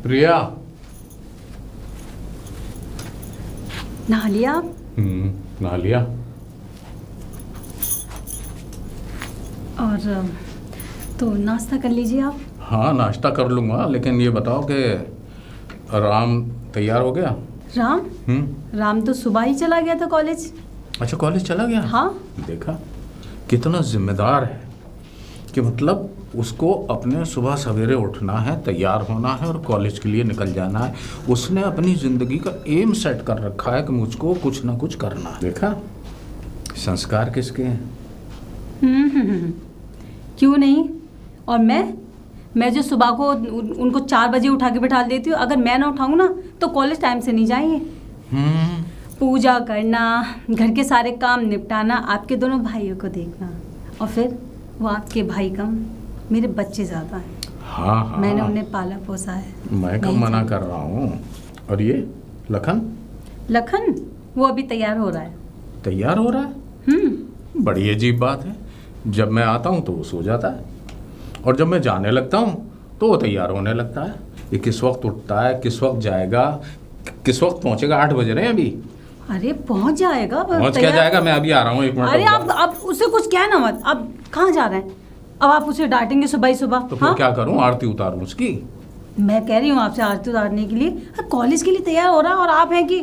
प्रिया। नहा लिया आप? नहा लिया। और तो नाश्ता कर लीजिए आप। हाँ नाश्ता कर लूँगा, लेकिन ये बताओ कि राम तैयार हो गया? राम? राम तो सुबह ही चला गया था कॉलेज। अच्छा कॉलेज चला गया? हाँ। देखा कितना जिम्मेदार है कि मतलब उसको अपने सुबह सवेरे उठना है, तैयार होना है और कॉलेज के लिए निकल जाना है। उसने अपनी ज़िंदगी का एम सेट कर रखा है कि मुझको कुछ ना कुछ करना है। देखा संस्कार किसके हैं? क्यों नहीं। और मैं जो सुबह को उनको 4 बजे उठा के बिठा देती हूँ, अगर मैं ना उठाऊँ ना तो कॉलेज टाइम से नहीं जाएंगे। पूजा करना, घर के सारे काम निपटाना, आपके दोनों भाइयों को देखना, और फिर वो आपके भाई कम, मेरे बच्चे ज़्यादा हैं। हाँ। मैंने उन्हें पाला पोसा है। मैं कब मना कर रहा हूँ। और ये लखन वो अभी तैयार हो रहा है। तैयार हो रहा है? बड़ी अजीब बात है। जब मैं आता हूँ तो वो सो जाता है, और जब मैं जाने लगता हूँ तो वो तैयार होने लगता है। ये किस वक्त उठता है, किस वक्त जाएगा, किस वक्त पहुँचेगा? 8 बज रहे हैं अभी। अरे पहुँच जाएगा। पहुँच क्या जाएगा? मैं अभी आ रहा हूँ, 1 मिनट। अरे आप उससे कुछ कहना मत। अब कहाँ जा रहे हैं? अब आप उसे डांटेंगे सुबह ही सुबह? तो फिर क्या करूँ? आरती उतारूँ उसकी? मैं कह रही हूँ आपसे आरती उतारने के लिए। कॉलेज के लिए तैयार हो रहा है और आप हैं कि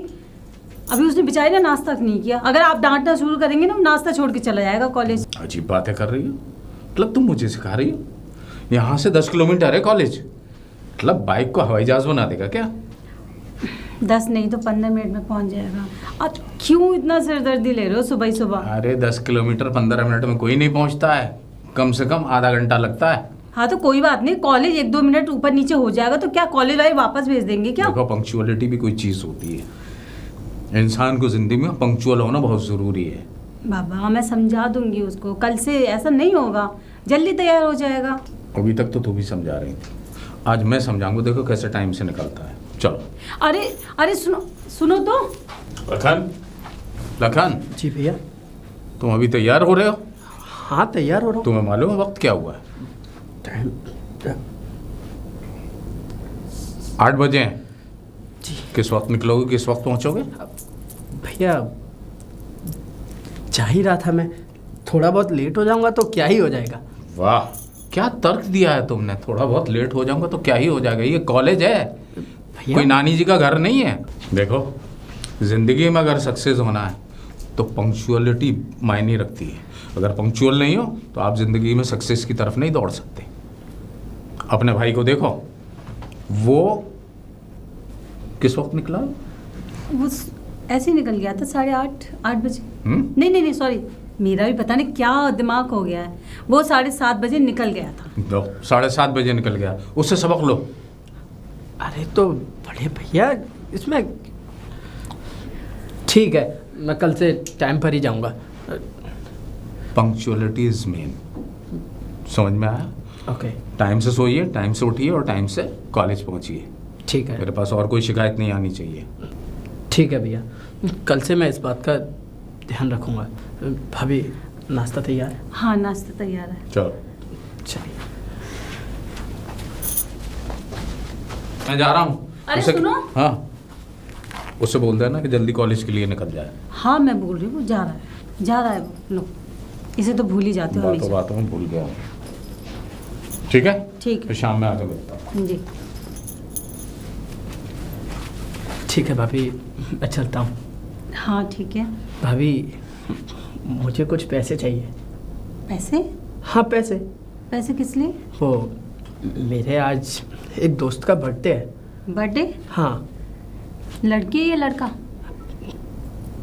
अभी उसने बेचारी ने नाश्ता तक नहीं किया। अगर आप डांटना शुरू करेंगे ना, नाश्ता छोड़ के चला जाएगा कॉलेज। अजीब बातें कर रही हो। मतलब तुम मुझे सिखा रही हो? यहाँ से 10 किलोमीटर है कॉलेज, मतलब बाइक को हवाई जहाज बना देगा क्या? 10 नहीं तो 15 मिनट में पहुँच जाएगा। आप क्यों इतना सिरदर्दी ले रहे हो सुबह ही सुबह? अरे 10 किलोमीटर 15 मिनट में कोई नहीं पहुँचता है, कम से कम आधा घंटा लगता है। हाँ तो कोई बात नहीं, कॉलेज 1-2 मिनट ऊपर नीचे हो जाएगा तो क्या कॉलेज वाले वापस भेज देंगे क्या? देखो पंक्चुअलिटी भी कोई चीज़ होती है, इंसान को ज़िंदगी में पंक्चुअल होना बहुत ज़रूरी है। बाबा मैं समझा दूंगी उसको, कल से ऐसा नहीं होगा, जल्दी तैयार हो जाएगा। अभी तक तो तू भी समझा रही थी, आज मैं समझाऊंगा। देखो कैसे टाइम से निकलता है। चलो। अरे सुनो तो। लखन। जी भैया। तुम अभी तैयार हो रहे हो? हाँ तैयार हो रहा हूँ। तुम्हें मालूम है वक्त क्या हुआ है? टाइम 8 बजे हैं। जी किस वक्त निकलोगे, किस वक्त पहुंचोगे? भैया जा ही रहा था मैं, थोड़ा बहुत लेट हो जाऊंगा तो क्या ही हो जाएगा। वाह क्या तर्क दिया है तुमने, थोड़ा बहुत लेट हो जाऊंगा तो क्या ही हो जाएगा। ये कॉलेज है, कोई नानी जी का घर नहीं है। देखो जिंदगी में अगर सक्सेस होना है तो पंक्चुअलिटी मायने रखती है। अगर पंक्चुअल नहीं हो तो आप जिंदगी में सक्सेस की तरफ नहीं दौड़ सकते। अपने भाई को देखो, वो किस वक्त निकला? वो ऐसे ही निकल गया था 8:30 बजे। नहीं सॉरी, मेरा भी पता नहीं क्या दिमाग हो गया है। वो 7:30 बजे निकल गया था। 7:30 बजे निकल गया, उससे सबक लो। अरे तो बड़े भैया इसमें ठीक है, मैं कल से टाइम पर ही जाऊंगा। पंक्चुअलिटी इज मेन, समझ में आया? ओके। टाइम से सोइए, टाइम से उठिए और टाइम से कॉलेज पहुंचिए। ठीक है। मेरे पास और कोई शिकायत नहीं आनी चाहिए। ठीक है भैया, कल से मैं इस बात का ध्यान रखूंगा। भाभी नाश्ता तैयार है? हाँ नाश्ता तैयार है। चलो चलिए मैं जा रहा हूँ। अरे सुनो। हाँ उससे बोल देना कि जल्दी कॉलेज के लिए निकल जाए। हाँ मैं बोल रही हूँ, वो जा रहा है वो। लो इसे तो भूल ही जाते हो हमेशा। बातों में भूल गया हूँ। ठीक है ठीक है। फिर शाम में आकर मिलता हूँ। जी ठीक है भाभी, मैं चलता हूँ। हाँ ठीक है। भाभी मुझे कुछ पैसे चाहिए। पैसे? हाँ पैसे। पैसे किस लिए? वो मेरे आज एक दोस्त का बर्थडे है। बर्थडे? हाँ। लड़की या लड़का?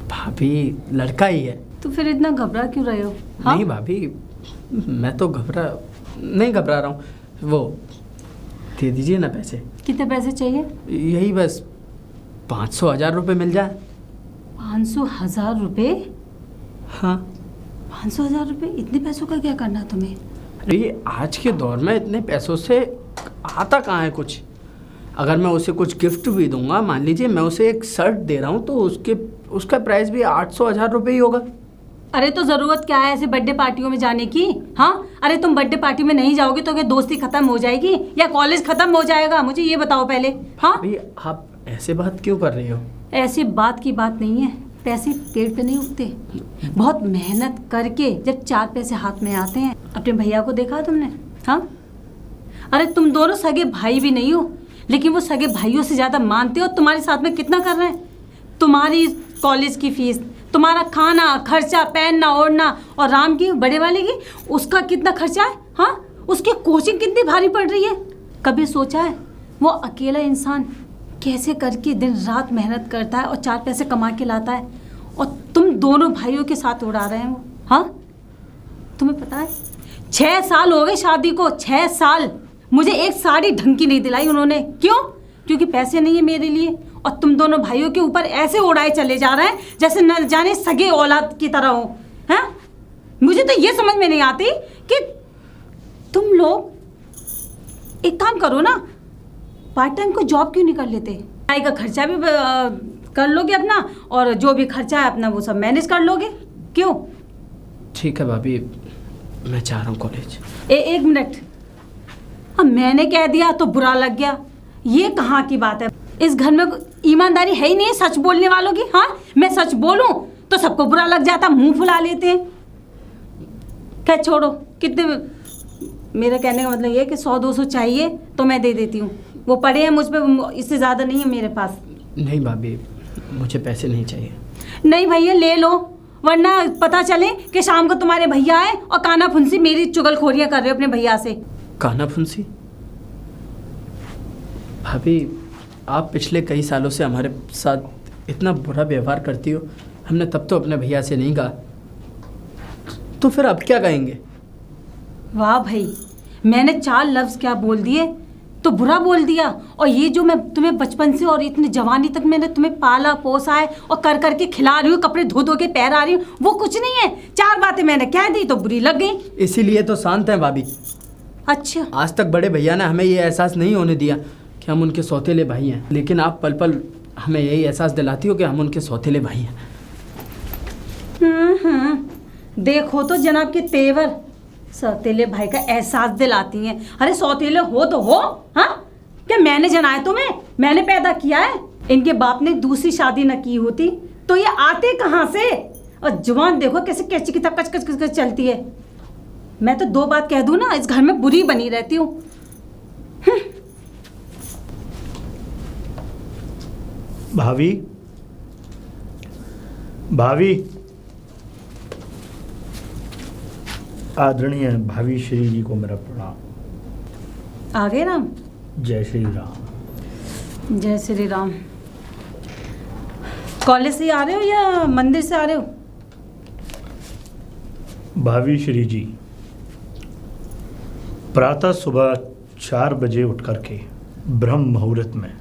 भाभी लड़का ही है। तो फिर इतना घबरा क्यों रहे हो? हाँ? नहीं भाभी, मैं तो नहीं घबरा रहा हूँ। वो दे दीजिए ना पैसे। कितने पैसे चाहिए? यही बस 500-1000 रुपये मिल जाए। 500,000 रुपये? हाँ। 500,000 रुपये? इतने पैसों का क्या करना तुम्हें? अरे ये आज के दौर में इतने पैसों से आता कहाँ है कुछ। अगर मैं उसे कुछ गिफ्ट भी दूंगा, मान लीजिए मैं उसे एक शर्ट दे रहा हूँ तो उसका प्राइस भी 800-1000 रुपये ही होगा। अरे तो ज़रूरत क्या है ऐसे बर्थडे पार्टियों में जाने की? हाँ अरे तुम बर्थडे पार्टी में नहीं जाओगे तो क्या दोस्ती खत्म हो जाएगी या कॉलेज खत्म हो जाएगा? मुझे ये बताओ पहले। हाँ भाभी आप ऐसे बात क्यों कर रही हो? ऐसी बात की बात नहीं है, पैसे पेड़ पे नहीं उगते। बहुत मेहनत करके जब 4 पैसे हाथ में आते हैं। अपने भैया को देखा तुमने? हाँ, अरे तुम दोनों सगे भाई भी नहीं हो, लेकिन वो सगे भाइयों से ज़्यादा मानते हो। तुम्हारे साथ में कितना कर रहे हैं? तुम्हारी कॉलेज की फीस, तुम्हारा खाना खर्चा, पहनना ओढ़ना, और राम की बड़े वाले की उसका कितना खर्चा है? हाँ, उसकी कोचिंग कितनी भारी पड़ रही है। कभी सोचा है वो अकेला इंसान कैसे करके दिन रात मेहनत करता है और 4 पैसे कमा के लाता है, और तुम दोनों भाइयों के साथ उड़ा रहे हैं वो? हाँ, तुम्हें पता है 6 साल हो गए शादी को, 6 साल। मुझे एक साड़ी ढंग की नहीं दिलाई उन्होंने। क्यों? क्योंकि पैसे नहीं है मेरे लिए, और तुम दोनों भाइयों के ऊपर ऐसे उड़ाए चले जा रहे हैं जैसे न जाने सगे औलाद की तरह हो। हैं? मुझे तो ये समझ में नहीं आती कि तुम लोग एक काम करो ना, पार्ट टाइम को जॉब क्यों नहीं कर लेते? पढ़ाई का खर्चा भी कर लोगे अपना, और जो भी खर्चा है अपना वो सब मैनेज कर लोगे। क्यों? ठीक है भाभी, मैं चाह रहा हूँ कॉलेज। एक मिनट, अब मैंने कह दिया तो बुरा लग गया? ये कहाँ की बात है? इस घर में ईमानदारी है ही नहीं है सच बोलने वालों की। हाँ, मैं सच बोलूं तो सबको बुरा लग जाता, मुंह फुला लेते हैं। क्या छोड़ो, कितने, मेरा कहने का मतलब ये है कि 100-200 चाहिए तो मैं दे देती हूँ। वो पड़े हैं मुझ पे, इससे ज़्यादा नहीं है मेरे पास। नहीं भाभी, मुझे पैसे नहीं चाहिए। नहीं भैया, ले लो, वरना पता चले कि शाम को तुम्हारे भैया आए और काना फुंसी मेरी चुगलखोरियाँ कर रहे हो अपने भैया से। काना फुंसी? भाभी आप पिछले कई सालों से हमारे साथ इतना बुरा व्यवहार करती हो, हमने तब तो अपने भैया से नहीं कहा, तो फिर अब क्या कहेंगे? वाह भाई, मैंने 4 लफ्ज़ क्या बोल दिए तो बुरा बोल दिया। और ये जो मैं तुम्हें बचपन से और इतनी जवानी तक मैंने तुम्हें पाला पोसा है और कर करके खिला रही हूँ, कपड़े धो धो के पहन आ रही हूँ, वो कुछ नहीं है। 4 बातें मैंने कह दी तो बुरी लग गई। इसीलिए तो शांत हैं भाभी। अच्छा, आज तक बड़े भैया ने हमें ये एहसास नहीं होने दिया कि हम उनके सौतेले भाई हैं, लेकिन आप पल पल हमें यही एहसास दिलाती हो कि हम उनके सौतेले भाई हैं। देखो तो जनाब के तेवर, सौतेले भाई का एहसास दिलाती हैं। अरे सौतेले हो तो हो, हाँ? क्या मैंने जनाया तुम्हें? मैंने पैदा किया है? इनके बाप ने दूसरी शादी न की होती तो ये आते कहाँ से? और जुबान देखो कैसे कैची की तरह कच कच कच कच चलती है। मैं तो 2 बात कह दूँ ना, इस घर में बुरी बनी रहती हूँ। भाभी, भाभी, आदरणीय भाभी श्री जी को मेरा प्रणाम। आ गए राम? जय श्री राम। जय श्री राम। कॉलेज से आ रहे हो या मंदिर से आ रहे हो? भाभी श्री जी, प्रातः सुबह 4 बजे उठ करके ब्रह्म मुहूर्त में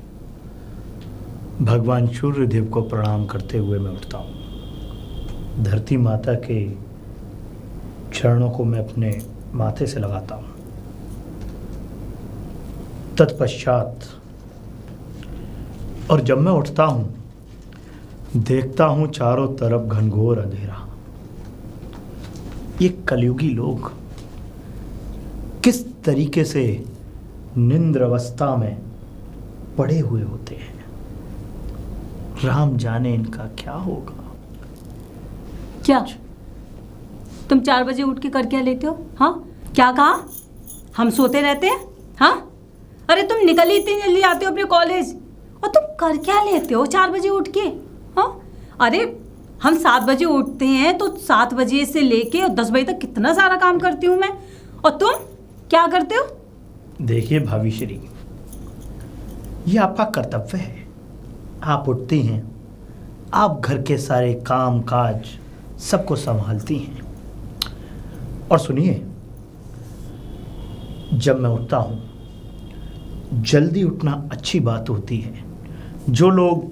भगवान सूर्य देव को प्रणाम करते हुए मैं उठता हूँ। धरती माता के चरणों को मैं अपने माथे से लगाता हूँ। तत्पश्चात और जब मैं उठता हूँ, देखता हूँ चारों तरफ घनघोर अंधेरा। ये कलयुगी लोग किस तरीके से निंद्र अवस्था में पड़े हुए होते हैं, राम जाने इनका क्या होगा। क्या तुम 4 बजे उठ के कर क्या लेते हो? हाँ, क्या कहा? हम सोते रहते हैं? हाँ, अरे तुम निकल ही इतनी जल्दी आते हो अपने कॉलेज, और तुम कर क्या लेते हो 4 बजे उठ के? हाँ, अरे हम 7 बजे उठते हैं तो 7 बजे से लेके और 10 बजे तक कितना सारा काम करती हूँ मैं, और तुम क्या करते हो? देखिए भाभी श्री, ये आपका कर्तव्य है। आप उठती हैं, आप घर के सारे काम काज सबको संभालती हैं। और सुनिए, जब मैं उठता हूँ, जल्दी उठना अच्छी बात होती है। जो लोग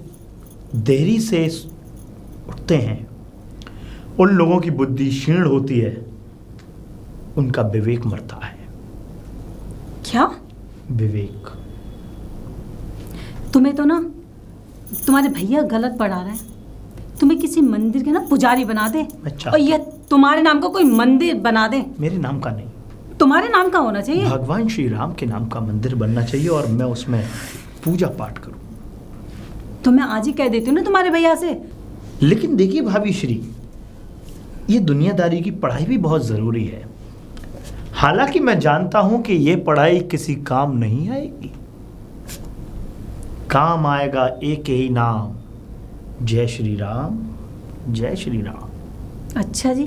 देरी से उठते हैं, उन लोगों की बुद्धि क्षीण होती है, उनका विवेक मरता है। क्या विवेक? तुम्हें तो ना तुम्हारे भैया गलत पढ़ा रहे हैं। तुम्हें किसी मंदिर के ना पुजारी बना दे, अच्छा। और ये तुम्हारे नाम का कोई मंदिर बना दे। मेरे नाम का नहीं, तुम्हारे नाम का होना चाहिए। भगवान श्री राम के नाम का मंदिर बनना चाहिए और मैं उसमें पूजा पाठ करूं। तो मैं आज ही कह देती हूँ ना तुम्हारे भैया से। लेकिन देखिए भाभी श्री, ये दुनियादारी की पढ़ाई भी बहुत ज़रूरी है। हालांकि मैं जानता हूं कि ये पढ़ाई किसी काम नहीं आएगी, काम आएगा एक ही नाम, जय श्री राम, जय श्री राम। अच्छा जी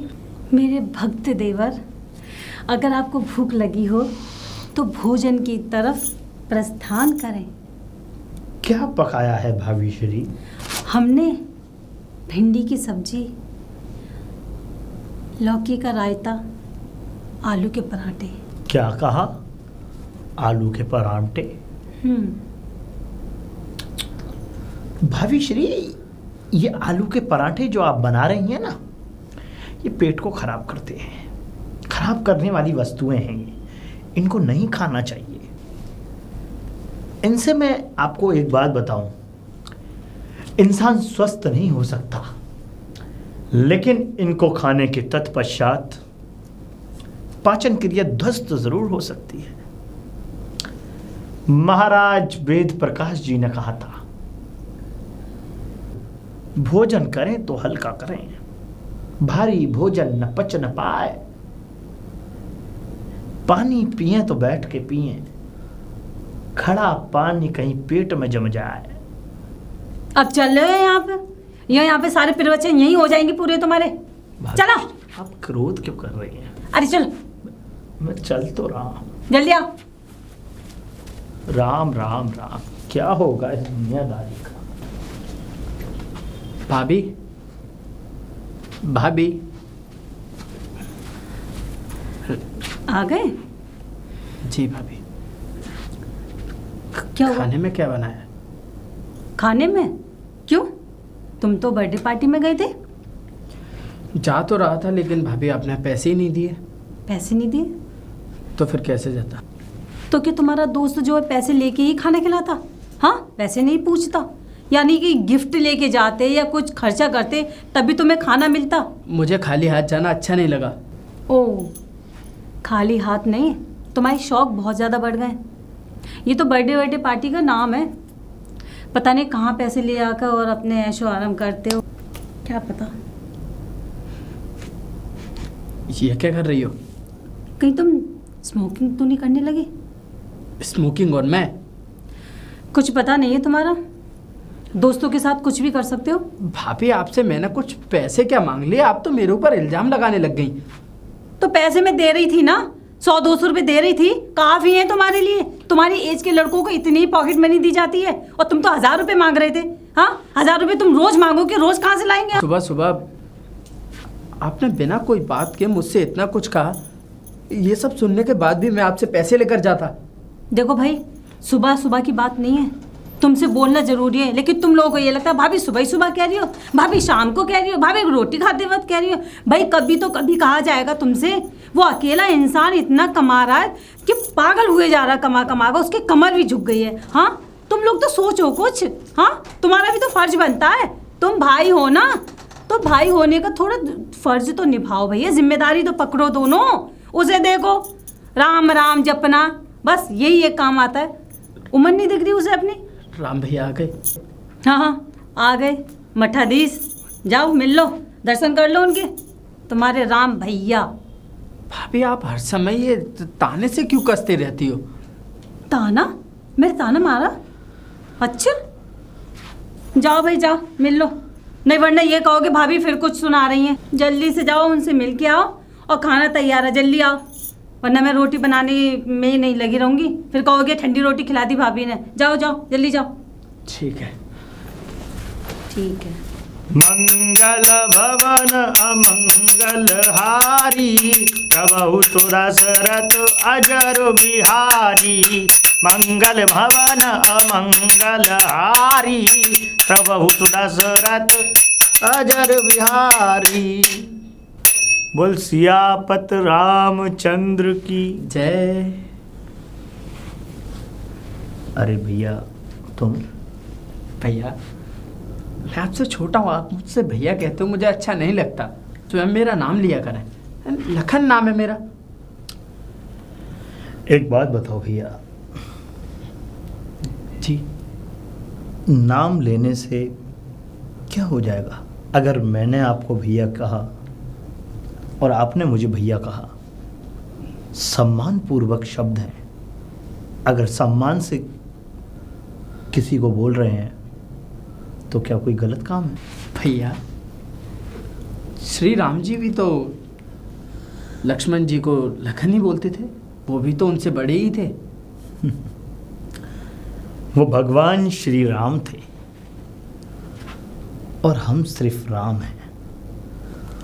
मेरे भक्त देवर, अगर आपको भूख लगी हो तो भोजन की तरफ प्रस्थान करें। क्या पकाया है भाभी श्री? हमने भिंडी की सब्जी, लौकी का रायता, आलू के पराठे। क्या कहा? आलू के पराठे? भाभी श्री, ये आलू के पराठे जो आप बना रही हैं ना, ये पेट को खराब करते हैं, खराब करने वाली वस्तुएं हैं ये, इनको नहीं खाना चाहिए। इनसे मैं आपको एक बात बताऊं, इंसान स्वस्थ नहीं हो सकता, लेकिन इनको खाने के तत्पश्चात पाचन क्रिया ध्वस्त जरूर हो सकती है। महाराज वेद प्रकाश जी ने कहा था, भोजन करें तो हल्का करें, भारी भोजन न पच न पाए, पानी पिए तो बैठ के पिए, खड़ा पानी कहीं पेट में जम जाए। अब चल रहे हैं यहाँ पे सारे प्रवचन यही हो जाएंगे पूरे तुम्हारे। चलो। आप क्रोध क्यों कर रही हैं? अरे चलो। मैं चल तो रहा हूं। जल्दी आओ। राम राम राम, क्या होगा इस दुनियादारी का। भाभी, भाभी आ गए? जी भाभी। क्या हुआ? खाने में क्या बनाया? खाने में? क्यों, तुम तो बर्थडे पार्टी में गए थे। जा तो रहा था, लेकिन भाभी आपने पैसे ही नहीं दिए। पैसे नहीं दिए तो फिर कैसे जाता? तो क्या तुम्हारा दोस्त जो है पैसे लेके ही खाना खिलाता? हाँ, पैसे नहीं पूछता, यानी कि गिफ्ट लेके जाते या कुछ खर्चा करते तभी तुम्हें खाना मिलता। मुझे खाली हाथ जाना अच्छा नहीं लगा। ओह, खाली हाथ नहीं, तुम्हारे शौक बहुत ज़्यादा बढ़ गए। ये तो बर्थडे पार्टी का नाम है, पता नहीं कहाँ पैसे ले आकर और अपने ऐशो आराम करते हो, क्या पता। ये क्या कर रही हो? कहीं तुम स्मोकिंग तो नहीं करने लगे? स्मोकिंग? और मैं? कुछ पता नहीं है तुम्हारा, दोस्तों के साथ कुछ भी कर सकते हो। भाभी आपसे मैंने कुछ पैसे क्या मांग लिए? आप तो मेरे ऊपर इल्जाम लगाने लग गई। तो पैसे मैं दे रही थी ना, 100-200 रुपए दे रही थी, काफ़ी है तुम्हारे लिए। तुम्हारी एज के लड़कों को इतनी पॉकेट मनी दी जाती है और तुम तो 1000 रुपये मांग रहे थे। हाँ, 1000 रुपये तुम रोज मांगोगे, रोज कहाँ से लाएंगे? सुबह सुबह आपने बिना कोई बात के मुझसे इतना कुछ कहा, ये सब सुनने के बाद भी मैं आपसे पैसे लेकर जाता। देखो भाई, सुबह सुबह की बात नहीं है, तुमसे बोलना जरूरी है, लेकिन तुम लोगों को ये लगता है भाभी सुबह ही सुबह कह रही हो, भाभी शाम को कह रही हो, भाभी रोटी खाते वक्त कह रही हो। भाई कभी तो कभी कहा जाएगा तुमसे। वो अकेला इंसान इतना कमा रहा है कि पागल हुए जा रहा है, कमा कमा कर उसकी कमर भी झुक गई है। हाँ, तुम लोग तो सोचो कुछ। हाँ, तुम्हारा भी तो फर्ज बनता है, तुम भाई हो ना, तो भाई होने का थोड़ा फर्ज तो निभाओ भैया, जिम्मेदारी तो पकड़ो दोनों। उसे देखो, राम राम जपना, बस यही एक काम आता है। उम्र नहीं दिख रही उसे अपनी। राम भैया आ गए? हाँ हाँ, आ गए मठाधीश, जाओ मिल लो, दर्शन कर लो उनके, तुम्हारे राम भैया। भाभी आप हर समय ये ताने से क्यों कसते रहती हो? ताना? मेरे ताना मारा? अच्छा, जाओ भाई जाओ मिल लो, नहीं वरना ये कहोगे भाभी फिर कुछ सुना रही हैं। जल्दी से जाओ, उनसे मिल के आओ, और खाना तैयार है, जल्दी आओ, वरना मैं रोटी बनाने में ही नहीं लगी रहूँगी, फिर कहोगे ठंडी रोटी खिला दी भाभी ने। जाओ जाओ जल्दी जाओ। ठीक है। ठीक है। मंगल भवन अमंगल हारी, प्रभु सुदशरथ अजर बिहारी। मंगल भवन अमंगल हारी, प्रभु सुदशरथ अजर बिहारी। बोल सियापत रामचंद्र की जय। अरे भैया तुम? भैया, मैं आपसे छोटा हूँ, आप मुझसे भैया कहते हो, मुझे अच्छा नहीं लगता। स्वयं मेरा नाम लिया करें, लखन नाम है मेरा। एक बात बताओ भैया, जी। नाम लेने से क्या हो जाएगा? अगर मैंने आपको भैया कहा और आपने मुझे भैया कहा, सम्मान पूर्वक शब्द है। अगर सम्मान से किसी को बोल रहे हैं तो क्या कोई गलत काम है? भैया, श्री राम जी भी तो लक्ष्मण जी को लखन ही बोलते थे, वो भी तो उनसे बड़े ही थे। वो भगवान श्री राम थे और हम सिर्फ राम हैं।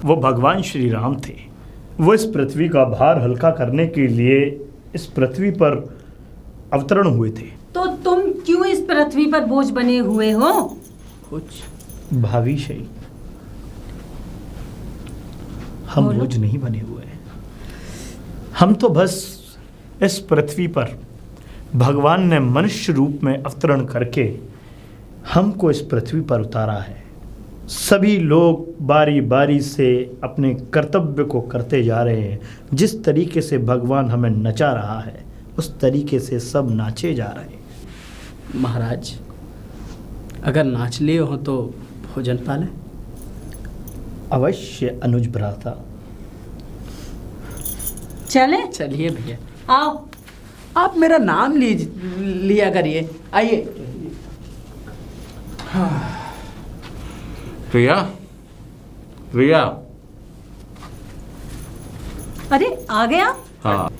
वो भगवान श्री राम थे, वो इस पृथ्वी का भार हल्का करने के लिए इस पृथ्वी पर अवतरण हुए थे। तो तुम क्यों इस पृथ्वी पर बोझ बने हुए हो? कुछ भाभी शई, हम बोलो। बोझ नहीं बने हुए हैं। हम तो बस इस पृथ्वी पर भगवान ने मनुष्य रूप में अवतरण करके हमको इस पृथ्वी पर उतारा है। सभी लोग बारी बारी से अपने कर्तव्य को करते जा रहे हैं। जिस तरीके से भगवान हमें नचा रहा है उस तरीके से सब नाचे जा रहे हैं। महाराज, अगर नाच लिए हो तो भोजन पाले। अवश्य अनुज भ्राता। चले? चलिए भैया, आओ। आप मेरा नाम लिया करिए। आइए। प्रिया, प्रिया। अरे आ गया? हाँ।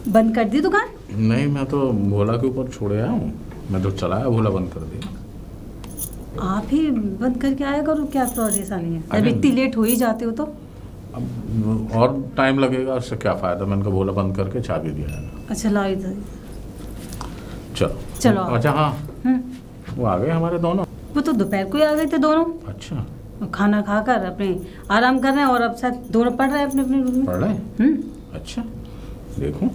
बंद कर दी दुकान? नहीं, मैं तो भोला के ऊपर छोड़ आया हूँ। मैं तो चलाया, भोला बंद कर दिया। आप ही बंद करके आया करो, क्या परेशानी है? अरे- जब इतनी लेट हो ही जाते हो तो। अब और टाइम लगेगा, उससे क्या फ़ायदा। मैंने कहा भोला बंद करके चाबी दिया है। अच्छा लाओ इधर। चलो चलो। अच्छा हाँ, हम्म। वो आ गए हमारे दोनों। वो तो दोपहर को ही आ गए थे दोनों। अच्छा, खाना खाकर अपने आराम कर रहे हैं और अब शायद दोनों पढ़ रहे हैं अपने अपने रूम में। पढ़ रहे हैं? अच्छा, देखूं।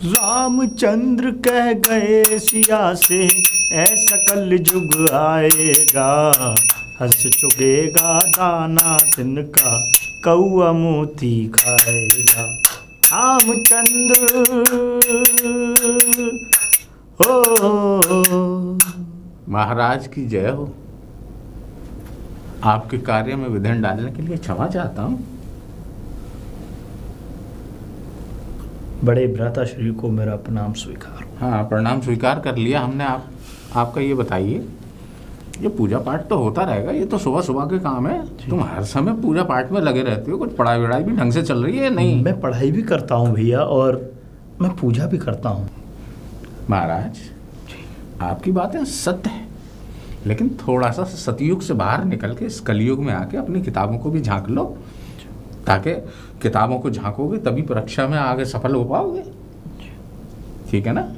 रामचंद्र कह गए सिया से, ऐसा कल युग आएगा, हंस चुगेगा दाना तिनका, कौआ मोती खाएगा। रामचंद्र ओ महाराज की जय हो। आपके कार्य में विघ्न डालने के लिए क्षमा चाहता हूँ। बड़े भ्राताश्री को मेरा प्रणाम स्वीकार हो। हाँ, प्रणाम स्वीकार कर लिया हमने। आपका ये बताइए, ये पूजा पाठ तो होता रहेगा, ये तो सुबह सुबह के काम है। तुम हर समय पूजा पाठ में लगे रहते हो। कुछ पढ़ाई वढ़ाई भी ढंग से चल रही है? नहीं। मैं पढ़ाई भी करता हूँ भैया और मैं पूजा भी करता हूँ। महाराज, आपकी बातें सत्य है, लेकिन थोड़ा सा सतयुग से बाहर निकल के इस कलयुग में आके अपनी किताबों को भी झांक लो, ताकि किताबों को झांकोगे तभी परीक्षा में आगे सफल हो पाओगे। ठीक है ना?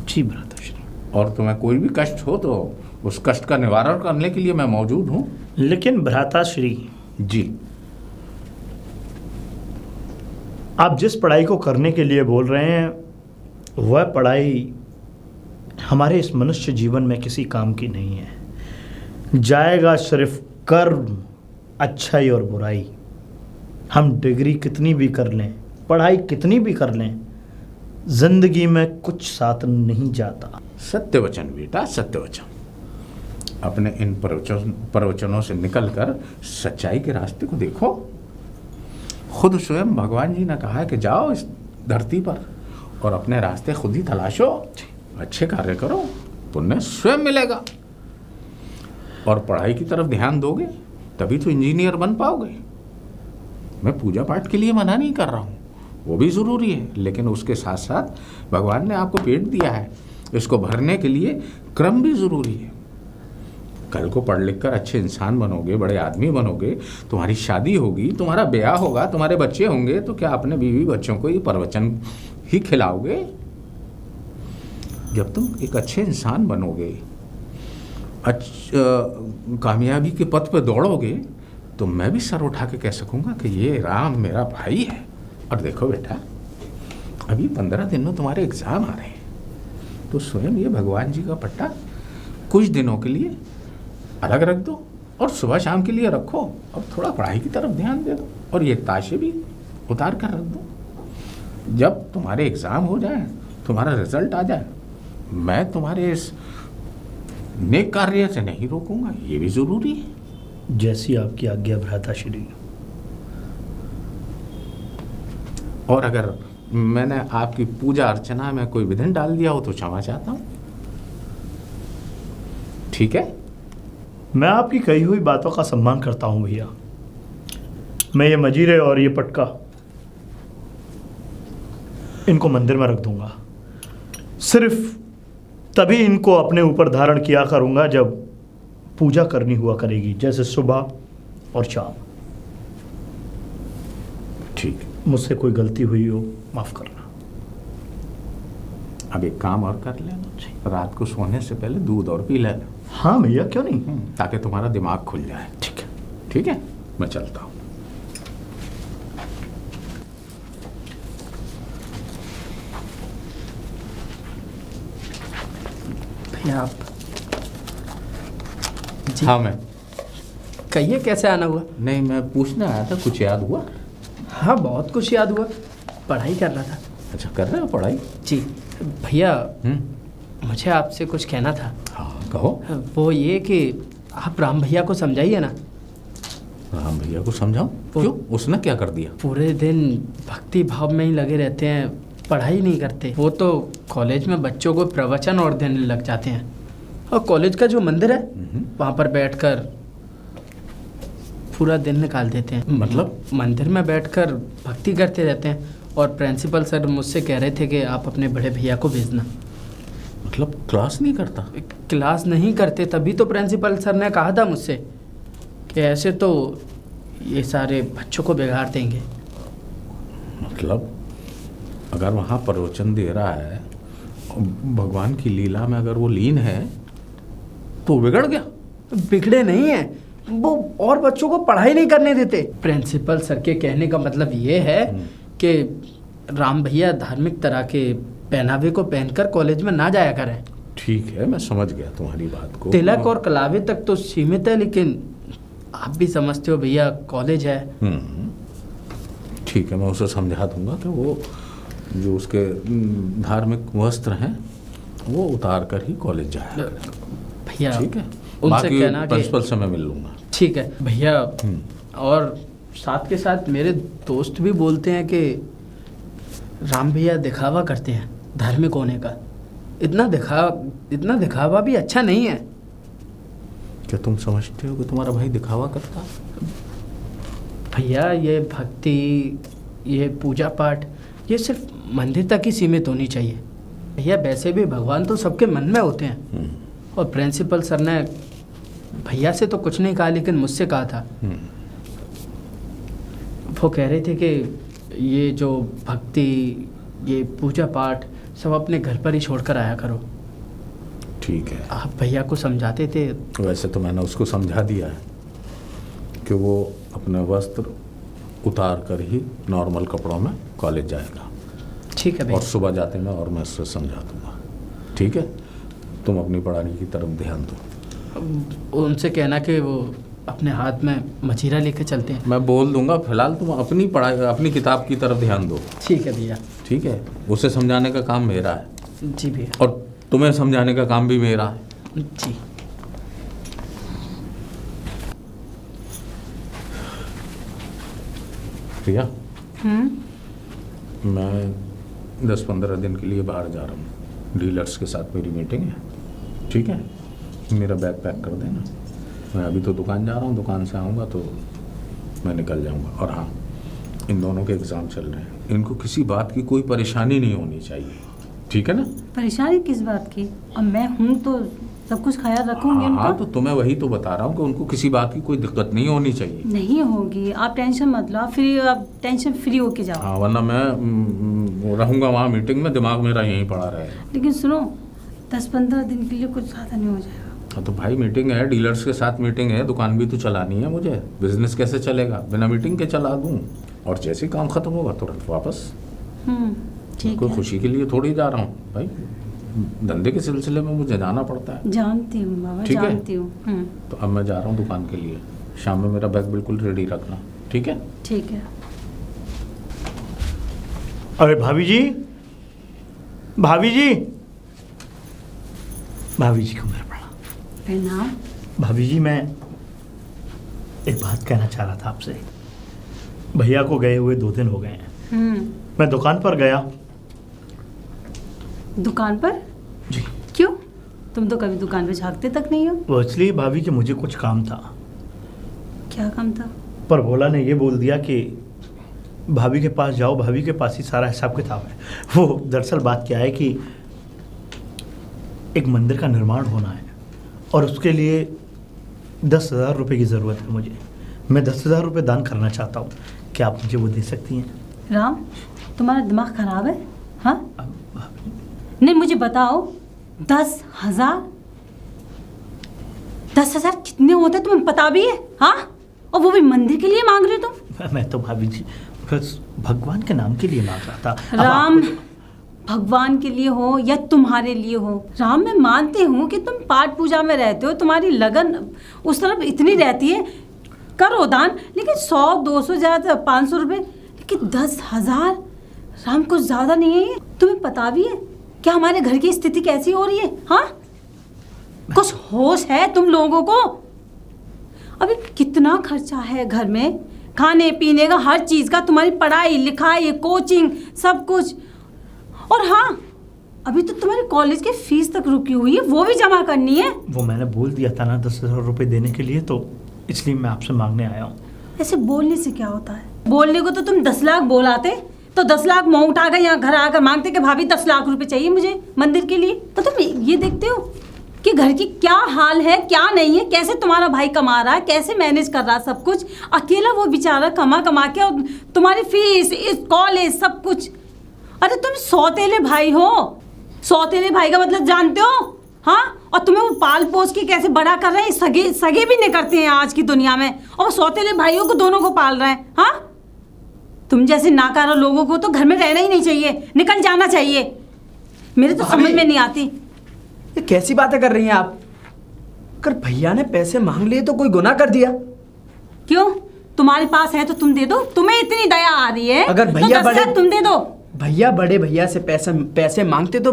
जी भ्राताश्री। और तुम्हें कोई भी कष्ट हो तो उस कष्ट का निवारण करने के लिए मैं मौजूद हूँ। लेकिन भ्राताश्री जी। आप जिस पढ़ाई को करने के लिए बोल रहे हैं वह पढ़ाई हमारे इस मनुष्य जीवन में किसी काम की नहीं है। जाएगा सिर्फ कर्म, अच्छाई और बुराई। हम डिग्री कितनी भी कर लें, पढ़ाई कितनी भी कर लें, जिंदगी में कुछ साथ नहीं जाता। सत्य वचन बेटा, सत्य वचन। अपने इन प्रवचनों से निकलकर सच्चाई के रास्ते को देखो। खुद स्वयं भगवान जी ने कहा है कि जाओ इस धरती पर और अपने रास्ते खुद ही तलाशो, अच्छे कार्य करो, पुण्य स्वयं मिलेगा। और पढ़ाई की तरफ ध्यान दोगे तभी तो इंजीनियर बन पाओगे। मैं पूजा पाठ के लिए मना नहीं कर रहा हूँ, वो भी ज़रूरी है, लेकिन उसके साथ साथ भगवान ने आपको पेट दिया है, इसको भरने के लिए क्रम भी ज़रूरी है। कल को पढ़ लिख कर अच्छे इंसान बनोगे, बड़े आदमी बनोगे, तुम्हारी शादी होगी, तुम्हारा ब्याह होगा, तुम्हारे बच्चे होंगे, तो क्या अपने बीवी बच्चों को ये प्रवचन ही खिलाओगे? जब तुम एक अच्छे इंसान बनोगे, कामयाबी के पथ पर दौड़ोगे, तो मैं भी सर उठा के कह सकूंगा कि ये राम मेरा भाई है। और देखो बेटा, अभी 15 दिन में तुम्हारे एग्जाम आ रहे हैं, तो स्वयं ये भगवान जी का पट्टा कुछ दिनों के लिए अलग रख दो और सुबह शाम के लिए रखो और थोड़ा पढ़ाई की तरफ ध्यान दे दो। और ये ताशे भी उतार कर रख दो। जब तुम्हारे एग्ज़ाम हो जाए, तुम्हारा रिजल्ट आ जाए, मैं तुम्हारे इस नेक कार्य से नहीं रोकूंगा, ये भी ज़रूरी है। जैसी आपकी आज्ञा भ्राताश्री। और अगर मैंने आपकी पूजा अर्चना में कोई विघ्न डाल दिया हो तो क्षमा चाहता हूँ, ठीक है? मैं आपकी कही हुई बातों का सम्मान करता हूँ भैया। मैं ये मजीरे और ये पटका इनको मंदिर में रख दूंगा। सिर्फ तभी इनको अपने ऊपर धारण किया करूंगा जब पूजा करनी हुआ करेगी, जैसे सुबह और शाम। ठीक है। मुझसे कोई गलती हुई हो माफ करना। अब एक काम और कर लेना, रात को सोने से पहले दूध और पी लेना। हाँ भैया, क्यों नहीं। ताकि तुम्हारा दिमाग खुल जाए। ठीक है। ठीक है, मैं चलता हूँ। भैया आप जी, हाँ, मैं कहिए कैसे आना हुआ? नहीं, मैं पूछना आया था, कुछ याद हुआ? हाँ बहुत कुछ याद हुआ, पढ़ाई कर रहा था। अच्छा, कर रहे हो पढ़ाई? जी भैया, मुझे आपसे कुछ कहना था। हाँ कहो। वो ये कि आप राम भैया को समझाइए ना। राम भैया को समझाओ? क्यों, उसने क्या कर दिया? पूरे दिन भक्ति भाव में ही लगे रहते हैं, पढ़ाई नहीं करते। वो तो कॉलेज में बच्चों को प्रवचन और देने लग जाते हैं, और कॉलेज का जो मंदिर है वहाँ पर बैठकर पूरा दिन निकाल देते हैं। मतलब? मंदिर में बैठकर भक्ति करते रहते हैं। और प्रिंसिपल सर मुझसे कह रहे थे कि आप अपने बड़े भैया को भेजना। मतलब क्लास नहीं करता? क्लास नहीं करते, तभी तो प्रिंसिपल सर ने कहा था मुझसे कि ऐसे तो ये सारे बच्चों को बिगाड़ देंगे। मतलब अगर वहाँ प्रवचन दे रहा है, भगवान की लीला में अगर वो लीन है, तो बिगड़ गया? बिगड़े नहीं है वो, और बच्चों को पढ़ाई नहीं करने देते। प्रिंसिपल सर के कहने का मतलब ये है कि राम भैया धार्मिक तरह के पहनावे को पहनकर कॉलेज में ना जाया करें। ठीक है, मैं समझ गया तुम्हारी बात को। तिलक और कलावे तक तो सीमित है, लेकिन आप भी समझते हो भैया कॉलेज है। ठीक है, मैं उसे समझा दूंगा कि वो जो उसके धार्मिक वस्त्र हैं वो उतार कर ही कॉलेज जाए। भैया ठीक है, उनसे कहना कि प्रिंसिपल से मैं मिल लूंगा। ठीक है भैया। और साथ के साथ मेरे दोस्त भी बोलते हैं कि राम भैया दिखावा करते हैं धार्मिक होने का। इतना दिखावा भी अच्छा नहीं है। क्या तुम समझते हो कि तुम्हारा भाई दिखावा करता? भैया ये भक्ति, ये पूजा पाठ, ये सिर्फ मंदिर तक ही सीमित होनी चाहिए। भैया वैसे भी भगवान तो सबके मन में होते हैं। और प्रिंसिपल सर ने भैया से तो कुछ नहीं कहा, लेकिन मुझसे कहा था। वो कह रहे थे कि ये जो भक्ति, ये पूजा पाठ सब अपने घर पर ही छोड़कर आया करो। ठीक है। आप भैया को समझाते थे। वैसे तो मैंने उसको समझा दिया है कि वो अपने वस्त्र उतार कर ही नॉर्मल कपड़ों में कॉलेज जाएगा। ठीक है भैया। और सुबह जाते मैं और मैं उससे समझा दूंगा। ठीक है, तुम अपनी पढ़ाई की तरफ ध्यान दो। उनसे कहना कि वो अपने हाथ में मजीरा लेके चलते हैं। मैं बोल दूंगा, फिलहाल तुम अपनी पढ़ाई, अपनी किताब की तरफ ध्यान दो। ठीक है भैया। ठीक है, उसे समझाने का काम मेरा है। जी भैया। और तुम्हें समझाने का काम भी मेरा है। जी। प्रिया, मैं 10-15 दिन के लिए बाहर जा रहा हूँ। डीलर्स के साथ मेरी मीटिंग है। ठीक है, मेरा बैग पैक कर देना। मैं अभी तो दुकान जा रहा हूँ, दुकान से आऊँगा तो मैं निकल जाऊँगा। और हाँ, इन दोनों के एग्ज़ाम चल रहे हैं, इनको किसी बात की कोई परेशानी नहीं होनी चाहिए। ठीक है ना? परेशानी किस बात की? अब मैं हूँ तो सब कुछ ख्याल रखूंगी उनका। हाँ, तो तुम्हें वही तो बता रहा हूँ कि उनको किसी बात की कोई दिक्कत नहीं होनी चाहिए। नहीं होगी, आप टेंशन मत लो। आप टेंशन फ्री होके जाओ। हाँ, वरना मैं रहूँगा वहाँ मीटिंग में, दिमाग मेरा यहीं पड़ा रहेगा। लेकिन सुनो, 10-15 दिन के लिए कुछ ज़्यादा नहीं हो जाएगा? हाँ, तो भाई मीटिंग है, डीलर्स के साथ मीटिंग है, दुकान भी तो चलानी है मुझे। बिजनेस कैसे चलेगा? बिना मीटिंग के चला दूँ। और जैसे काम खत्म होगा तुरंत वापस। ठीक कोई है। खुशी के लिए थोड़ी जा रहा हूँ भाई, धंधे के सिलसिले में मुझे जाना पड़ता है। जानती हूँ बाबा, ठीक है? जानती हूँ। तो अब मैं जा रहा हूँ दुकान के लिए। शाम में मेरा बैग बिल्कुल रेडी रखना। ठीक है? ठीक है। अरे भाभी जी, भाभी जी, भाभी जी को मेरा प्रणाम। भाभी जी, मैं एक बात कहना चाह रहा था आपसे। भैया को गए हुए 2 दिन हो गए हैं। मैं दुकान पर गया। दुकान पर? जी। क्यों? तुम तो कभी दुकान पे झांकते तक नहीं हो। वो इसलिए भाभी कि मुझे कुछ काम था। क्या काम था? पर भोला ने ये बोल दिया कि भाभी के पास जाओ, भाभी के पास ही सारा हिसाब किताब है। वो दरअसल बात क्या है कि एक मंदिर का निर्माण होना है और उसके लिए 10,000 रुपये की ज़रूरत है मुझे। मैं 10,000 रुपये दान करना चाहता हूँ। क्या आप मुझे वो दे सकती हैं? राम, तुम्हारा दिमाग खराब है? हाँ, नहीं मुझे बताओ, 10,000? 10,000 कितने होते हैं तुम्हें पता भी है? हाँ, और वो भी मंदिर के लिए मांग रहे हो तुम? मैं तो भाभी जी बस भगवान के नाम के लिए मांग रहा था। राम, भगवान के लिए हो या तुम्हारे लिए हो, राम मैं मानती हूँ कि तुम पाठ पूजा में रहते हो, तुम्हारी लगन उस तरफ इतनी रहती है, करो दान, लेकिन 100, 200 ज़्यादा 500 रुपये, लेकिन 10,000 राम कुछ ज़्यादा नहीं है ये? तुम्हें पता भी है क्या हमारे घर की स्थिति कैसी हो रही है? हाँ, कुछ होश है तुम लोगों को? अभी कितना खर्चा है घर में, खाने पीने का, हर चीज़ का, तुम्हारी पढ़ाई लिखाई, कोचिंग, सब कुछ। और हाँ, अभी तो तुम्हारे कॉलेज की फीस तक रुकी हुई है, वो भी जमा करनी है। वो मैंने बोल दिया था ना 10,000 रुपये देने के लिए, तो इसलिए मैं आपसे मांगने आया हूँ। ऐसे बोलने से क्या होता है? बोलने को तो तुम 10 लाख बोलाते तो 10 लाख मुँह उठा कर यहाँ घर आकर मांगते कि भाभी 10 लाख रुपए चाहिए मुझे मंदिर के लिए। तो तुम ये देखते हो कि घर की क्या हाल है, क्या नहीं है, कैसे तुम्हारा भाई कमा रहा है, कैसे मैनेज कर रहा है सब कुछ। अकेला वो बेचारा कमा के, और तुम्हारी फीस, इस कॉलेज, सब कुछ। अरे तुम सौतेले भाई हो, सौतेले भाई का मतलब जानते हो? हाँ, और तुम्हें वो पाल पोस के कैसे बड़ा कर रहे हैं, सगे भी नहीं करते हैं आज की दुनिया में, और वो सौतेले भाइयों को दोनों को पाल रहे हैं। हाँ, तुम जैसे नाकारा लोगों को तो घर में रहना ही नहीं चाहिए, निकल जाना चाहिए। मेरे तो समझ में नहीं आती। ये कैसी बातें कर रही हैं आप? अगर भैया ने पैसे मांग लिए तो कोई गुनाह कर दिया? क्यों? तुम्हारे पास है तो तुम दे दो, तुम्हें इतनी दया आ रही है अगर भैया तो 10 लाख तुम दे दो। भैया बड़े भैया से पैसे मांगते तो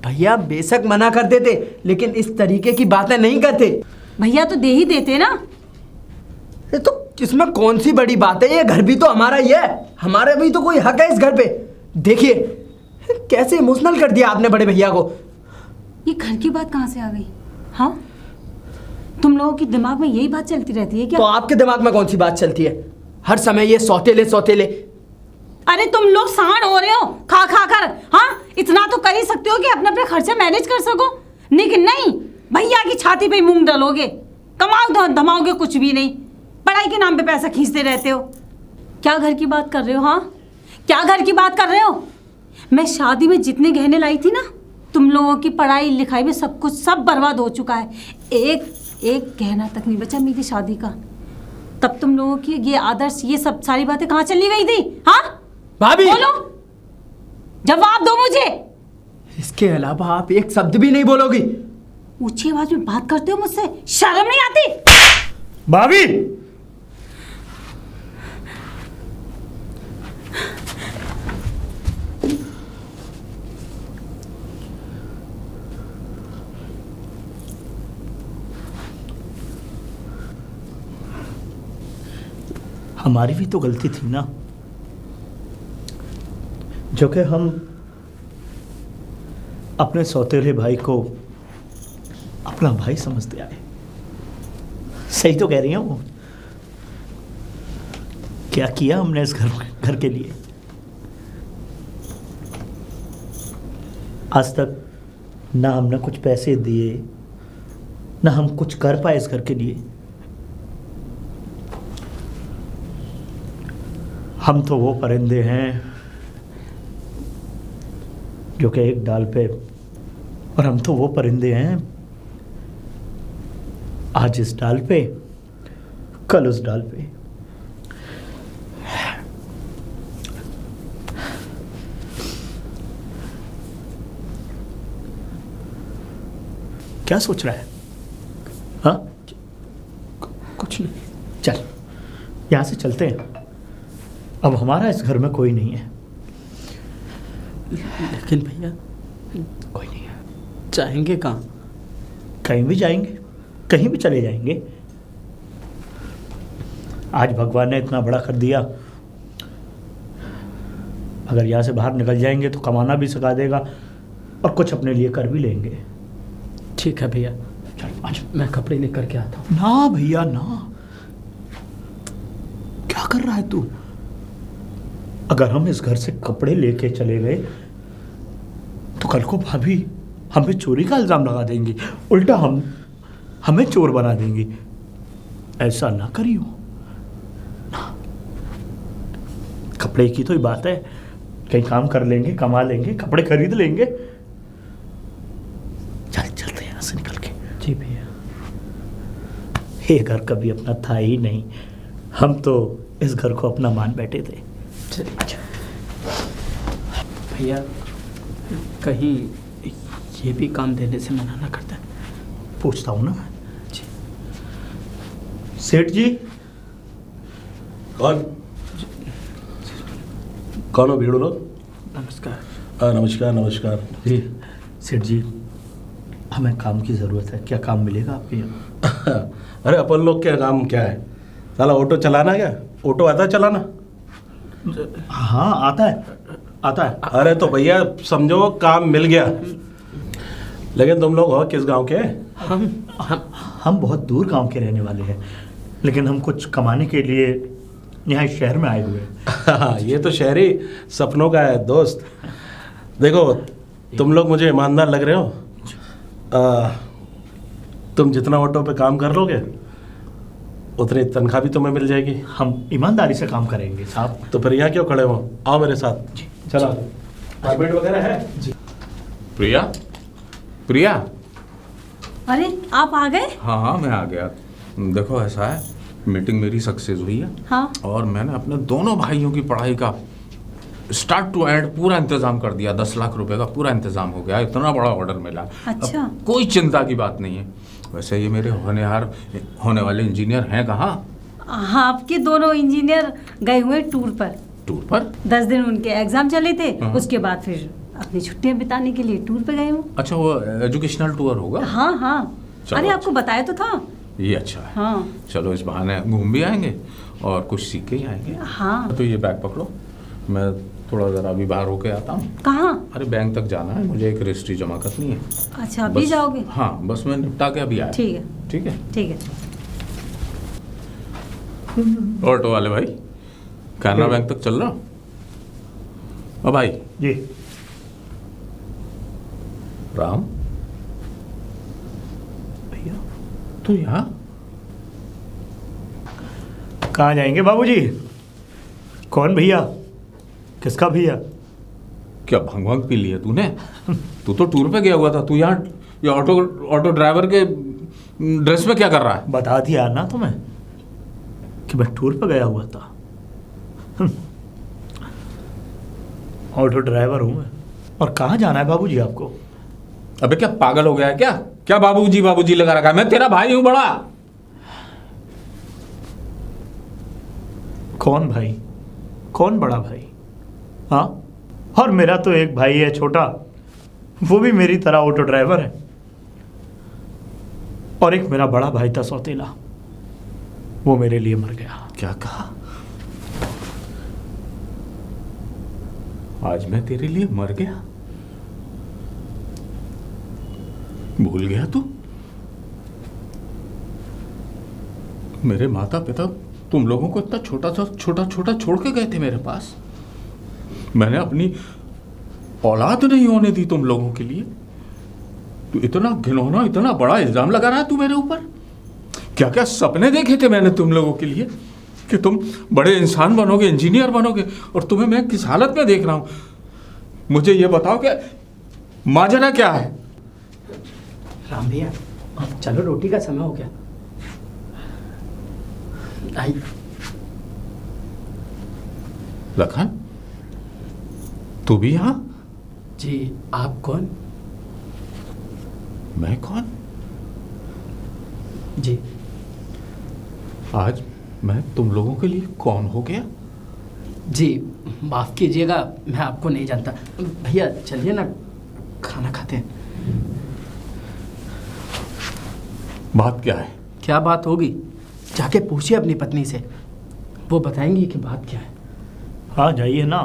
भैया बेशक मना कर देते, लेकिन इस तरीके की बातें नहीं करते। भैया तो दे ही देते ना। ये तो इसमें कौन सी बड़ी बात है? ये घर भी तो हमारा ही है, हमारा भी तो कोई हक है इस घर पे। देखिए कैसे इमोशनल कर दिया आपने बड़े भैया को। ये घर की बात कहाँ से आ गई? हाँ, तुम लोगों के दिमाग में यही बात चलती रहती है क्या? तो आपके दिमाग में कौन सी बात चलती है? हर समय ये सौतेले सौतेले। अरे तुम लोग सांड हो रहे हो खा खा कर। हाँ, इतना तो कर ही सकते हो कि अपने अपने खर्चे मैनेज कर सको, लेकिन नहीं, भैया की छाती पे मूंग डालोगे, कमाओ धमाओगे कुछ भी नहीं, पढ़ाई के नाम पे पैसा खींचते रहते हो। क्या घर की बात कर रहे हो? हाँ, क्या घर की बात कर रहे हो? मैं शादी में जितने गहने लाई थी ना, तुम लोगों की पढ़ाई लिखाई में सब कुछ सब बर्बाद हो चुका है। एक गहना तक नहीं बचा मेरी शादी का। तब तुम लोगों की ये आदर्श, ये सब सारी बातें कहाँ चली गई थी? हाँ भाभी, बोलो, जवाब दो मुझे। इसके अलावा आप एक शब्द भी नहीं बोलोगी? ऊंची आवाज में बात करते हो मुझसे, शर्म नहीं आती? भाभी, हमारी भी तो गलती थी ना, जो कि हम अपने सौतेले भाई को अपना भाई समझते आए। सही तो कह रही हूँ। क्या किया हमने इस घर के लिए? आज तक ना हमने कुछ पैसे दिए, ना हम कुछ कर पाए इस घर के लिए। हम तो वो परिंदे हैं जो कि एक डाल पे, और हम तो वो परिंदे हैं आज इस डाल पे, कल उस डाल पे। क्या सोच रहा है? हाँ, कुछ नहीं। चल, यहां से चलते हैं। अब हमारा इस घर में कोई नहीं है। लेकिन भैया कोई नहीं है, जाएंगे कहाँ? कहीं भी जाएंगे, कहीं भी चले जाएंगे। आज भगवान ने इतना बड़ा कर दिया, अगर यहाँ से बाहर निकल जाएंगे तो कमाना भी सिखा देगा और कुछ अपने लिए कर भी लेंगे। ठीक है भैया, चल आज। मैं कपड़े लेकर के आता हूँ। ना भैया ना, क्या कर रहा है तू? अगर हम इस घर से कपड़े लेके चले गए तो कल को भाभी हम पे चोरी का इल्जाम लगा देंगी, उल्टा हमें चोर बना देंगी। ऐसा ना करियो ना। कपड़े की तो ही बात है, कहीं काम कर लेंगे, कमा लेंगे, कपड़े खरीद लेंगे। चल चलते यहाँ से निकल के। जी भैया। ये घर कभी अपना था ही नहीं, हम तो इस घर को अपना मान बैठे थे। चलिए। भैया कहीं ये भी काम देने से मना ना करता? पूछता हूँ ना मैं। जी। सेठ जी। कौन हो भीड़ लोग? नमस्कार। नमस्कार नमस्कार। जी सेठ जी, हमें काम की ज़रूरत है, क्या काम मिलेगा आपके यहाँ? अरे अपन लोग क्या काम क्या है, साला ऑटो चलाना क्या? ऑटो आता है चलाना? हाँ आता है, आता है। अरे तो भैया समझो काम मिल गया। लेकिन तुम लोग हो किस गांव के? हम बहुत दूर गांव के रहने वाले हैं, लेकिन हम कुछ कमाने के लिए यहाँ इस शहर में आए हुए हैं। ये तो शहरी सपनों का है दोस्त। देखो तुम लोग मुझे ईमानदार लग रहे हो। तुम जितना ऑटो पे काम कर लोगे उतनी तनख्वाह भी तुम्हें मिल जाएगी। हम ईमानदारी से काम करेंगे साहब। तो फिर यहाँ क्यों खड़े हो, आओ मेरे साथ। चलो परमिट वगैरह है? जी। प्रिया, प्रिया। अरे आप आ गए? हाँ मैं आ गया। देखो ऐसा है, मीटिंग मेरी सक्सेस हुई है। हाँ। और मैंने अपने दोनों भाइयों की पढ़ाई का स्टार्ट टू एंड पूरा इंतजाम कर दिया। 10 लाख रुपए का पूरा इंतजाम हो गया। इतना बड़ा ऑर्डर मिला। अच्छा। अब कोई चिंता की बात नहीं है। वैसे ये मेरे होने वाले इंजीनियर हैं कहाँ? हाँ, आपके दोनों इंजीनियर गए हुए टूर पर। टूर पर? 10 दिन उनके एग्जाम चले थे, हाँ। उसके बाद फिर अपनी छुट्टियां बिताने के लिए टूर पे गए हूँ। अच्छा, वो एजुकेशनल टूर होगा? हाँ हाँ। चलो। अरे आपको बताया तो था। ये अच्छा है। हाँ। चलो इस बहाने घूम भी आएंगे और कुछ सीख के ही आएंगे। हाँ। तो ये बैग पकड़ो, मैं थोड़ा ज़रा अभी बाहर होके आता हूँ। कहाँ? अरे बैंक तक जाना है, मुझे एक रजिस्ट्री जमा करनी है। अच्छा अभी जाओगे? हाँ बस मैं निपटा के अभी आया। ठीक है। ठीक है। ठीक है। ऑटो वाले भाई, कैनरा बैंक तक चल रहा हो? ओ भाई। जी। राम, भैया तू यहाँ? कहाँ जाएंगे बाबूजी? कौन भैया? किसका भैया? क्या भंग भंग पी लिया तूने? तू तो टूर पे गया हुआ था, तू यहाँ ये ऑटो ड्राइवर के ड्रेस में क्या कर रहा है? बता दिया ना तुम्हें कि मैं टूर पर गया हुआ था। ऑटो ड्राइवर हूँ मैं। और कहाँ जाना है बाबूजी आपको? अबे क्या पागल हो गया है क्या? क्या बाबूजी बाबूजी लगा रखा है? मैं तेरा भाई हूँ बड़ा। कौन भाई? कौन बड़ा भाई? हाँ, और मेरा तो एक भाई है छोटा, वो भी मेरी तरह ऑटो ड्राइवर है। और एक मेरा बड़ा भाई था सौतेला, वो मेरे लिए मर गया। क्या कहा? आज मैं तेरे लिए मर गया? भूल गया तू? मेरे माता पिता तुम लोगों को इतना छोटा छोड़ के गए थे मेरे पास। मैंने अपनी औलाद नहीं होने दी तुम लोगों के लिए। तू इतना घिनौना, इतना बड़ा इल्जाम लगा रहा है तू मेरे ऊपर। क्या क्या सपने देखे थे मैंने तुम लोगों के लिए कि तुम बड़े इंसान बनोगे, इंजीनियर बनोगे, और तुम्हें मैं किस हालत में देख रहा हूं। मुझे ये बताओ कि माजरा क्या है? राम भैया चलो, रोटी का समय हो गया। आई। लखन, तू भी यहाँ? जी, आप कौन? मैं कौन? जी। आज मैं तुम लोगों के लिए कौन हो गया? जी माफ़ कीजिएगा, मैं आपको नहीं जानता। भैया चलिए ना, खाना खाते हैं। बात क्या है? क्या बात होगी? जाके पूछिए अपनी पत्नी से, वो बताएंगी कि बात क्या है। हाँ जाइए ना,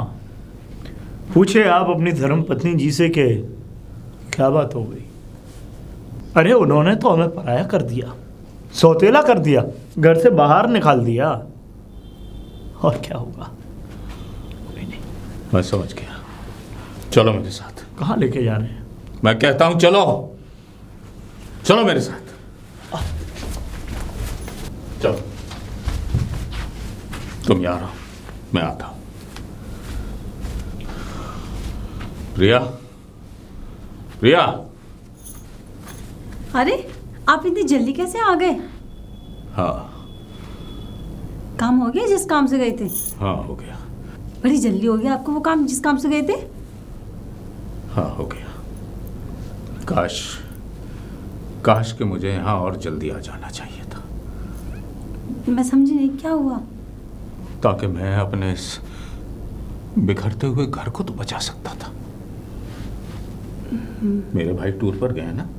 पूछे आप अपनी धर्म पत्नी जी से कि क्या बात हो गई। अरे उन्होंने तो हमें पराया कर दिया, सौतेला कर दिया, घर से बाहर निकाल दिया, और क्या होगा? मैं समझ गया, चलो मेरे साथ। कहाँ लेके जा रहे हैं? मैं कहता हूं चलो, चलो मेरे साथ, चलो। तुम यहाँ रहो, मैं आता हूं। प्रिया, प्रिया। अरे आप इतनी जल्दी कैसे आ गए? हाँ काम हो गया जिस काम से गए थे? हाँ हो गया। बड़ी जल्दी हो गया आपको वो काम जिस काम से गए थे? हाँ हो गया। काश काश कि मुझे यहाँ और जल्दी आ जाना चाहिए था, मैं समझी नहीं, क्या हुआ? ताकि मैं अपने इस बिखरते हुए घर को तो बचा सकता था। मेरे भाई टूर पर गए ना?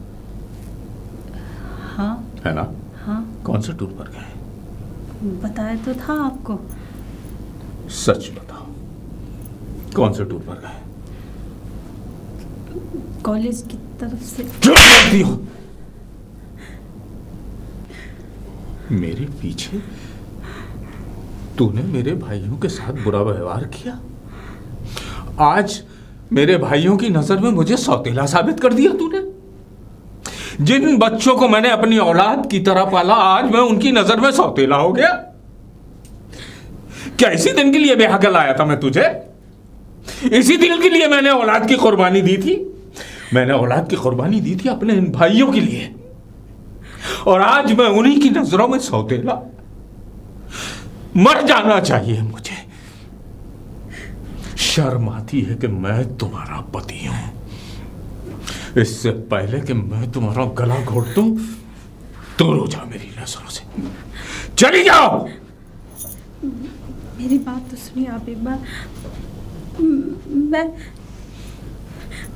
हाँ है ना? हाँ कौन से टूर पर गए? बताया तो था आपको। सच बताओ, कौन से टूर पर गए? कॉलेज की तरफ से। चुप करती हो? मेरे पीछे तूने मेरे भाइयों के साथ बुरा व्यवहार किया, आज मेरे भाइयों की नजर में मुझे सौतेला साबित कर दिया तूने। जिन बच्चों को मैंने अपनी औलाद की तरह पाला, आज मैं उनकी नजर में सौतेला हो गया। क्या इसी दिन के लिए ब्याह कर लाया था मैं तुझे? इसी दिन के लिए मैंने औलाद की कुर्बानी दी थी। मैंने औलाद की कुर्बानी दी थी अपने इन भाइयों के लिए, और आज मैं उन्हीं की नजरों में सौतेला। मर जाना चाहिए मुझे। शर्म आती है कि मैं तुम्हारा पति हूं। इससे पहले कि मैं तुम्हारा गला घोट दूं, दूर हो जाओ मेरी नजरों से, चली जाओ। मेरी बात तो सुनिए आप एक बार।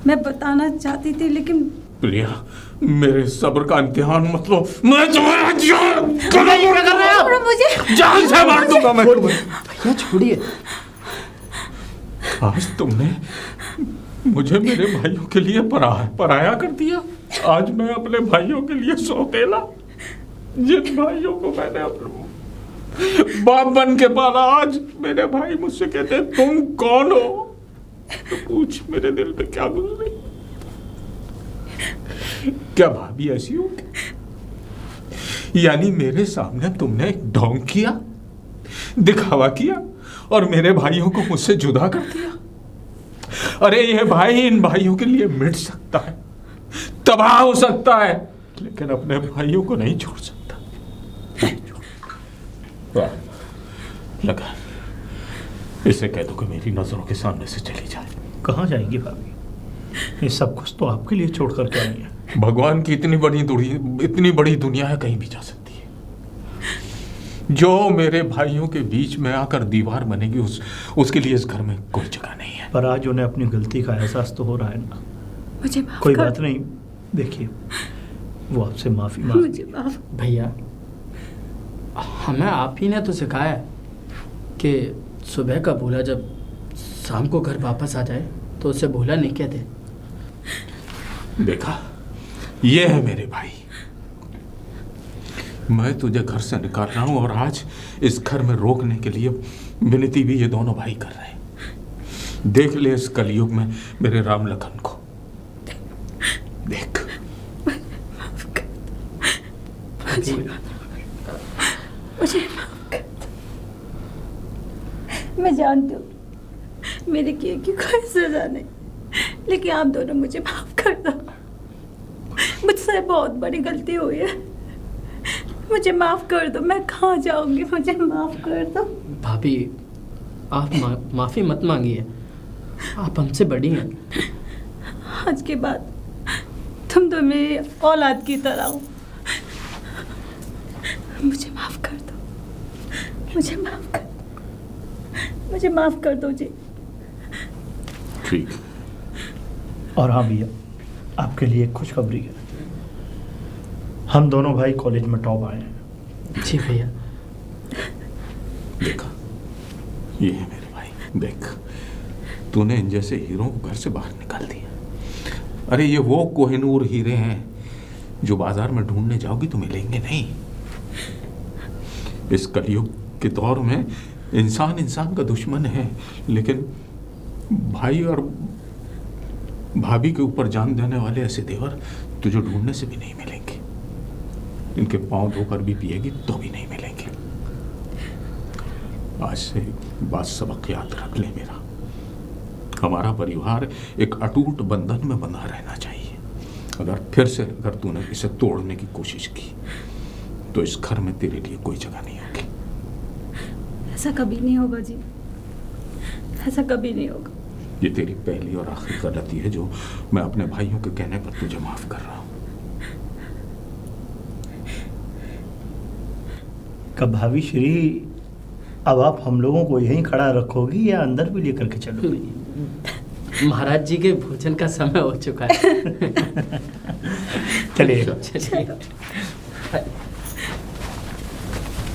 मैं बताना चाहती थी लेकिन। प्रिया, मेरे सब्र का इम्तिहान मत लो। मैं तुम्हारा जान से मार दूंगा मैं। भैया छोड़िए। आज तुमने मुझे मेरे भाइयों के लिए पराया कर दिया। आज मैं अपने भाइयों के लिए सौतेला। जिन भाइयों को मैंने अपने बाप बन के पाला, आज मेरे भाई मुझसे कहते तुम कौन हो? तो पूछ मेरे दिल पे क्या गुजरी। क्या भाभी ऐसी होगी? यानी मेरे सामने तुमने एक ढोंग किया, दिखावा किया, और मेरे भाइयों को मुझसे जुदा कर दिया। अरे ये भाई इन भाइयों के लिए मिट सकता है, तबाह हो सकता है, लेकिन अपने भाइयों को नहीं छोड़ सकता। लगा इसे कह दो कि मेरी नजरों के सामने से चली जाए। कहाँ जाएंगी भाभी? ये सब कुछ तो आपके लिए छोड़ कर के आई है। भगवान की इतनी बड़ी दुनिया है, कहीं भी जा सकती है। जो मेरे भाइयों के बीच में आकर दीवार बनेगी, उसके लिए इस घर में कोई जगह नहीं है। पर आज उन्हें अपनी गलती का एहसास तो हो रहा है ना। मुझे कोई बात नहीं, देखिए वो आपसे माफी मांग। मुझे माफ। भैया हमें आप ही ने तो सिखाया कि सुबह का भूला जब शाम को घर वापस आ जाए तो उसे भूला नहीं कहते। देखा, ये है मेरे भाई। मैं तुझे घर से निकाल रहा हूं, और आज इस घर में रोकने के लिए विनती भी ये दोनों भाई कर रहे हैं। देख ले इस कलयुग में मेरे राम लखन को, देख। मुझे माफ कर दो। मैं जानती हूँ मेरे किए की कोई सजा नहीं, लेकिन आप दोनों मुझे माफ कर दो। मुझसे बहुत बड़ी गलती हुई है, मुझे माफ कर दो। मैं कहाँ जाऊंगी, मुझे माफ कर दो। भाभी आप माफ़ी मत मांगिए, आप हमसे बड़ी हैं। आज के बाद तुम तो मेरी औलाद की तरह हो। मुझे माफ कर दो, मुझे माफ कर दो। मुझे माफ़ कर दो जी। ठीक। और हाँ भैया, आपके लिए एक खुशखबरी है। हम दोनों भाई कॉलेज में टॉप आए हैं। जी भैया। देखा, ये है मेरे भाई, देख तूने इन जैसे हीरों को घर से बाहर निकाल दिया। अरे ये वो कोहिनूर हीरे हैं जो बाजार में ढूंढने जाओगी तो मिलेंगे नहीं। इस कलयुग के दौर में इंसान इंसान का दुश्मन है, लेकिन भाई और भाभी के ऊपर जान देने वाले ऐसे देवर तुझे ढूंढने से भी नहीं मिलेंगे। इनके पांव धोकर भी पिएगी तो भी नहीं मिलेंगे। आज से बात सबक याद रख ले मेरा, हमारा परिवार एक अटूट बंधन में बंधा रहना चाहिए। अगर तूने इसे तोड़ने की कोशिश की तो इस घर में तेरे लिए कोई जगह नहीं होगी। ऐसा कभी नहीं होगा जी, ऐसा कभी नहीं होगा। ये तेरी पहली और आखिरी गलती है जो मैं अपने भाइयों के कहने पर तुझे माफ कर रहा हूँ। कब भाभी श्री, अब आप हम लोगों को यहीं खड़ा रखोगी या अंदर भी लेकर के चलोगी? महाराज जी के भोजन का समय हो चुका है। चलिए। चलिए।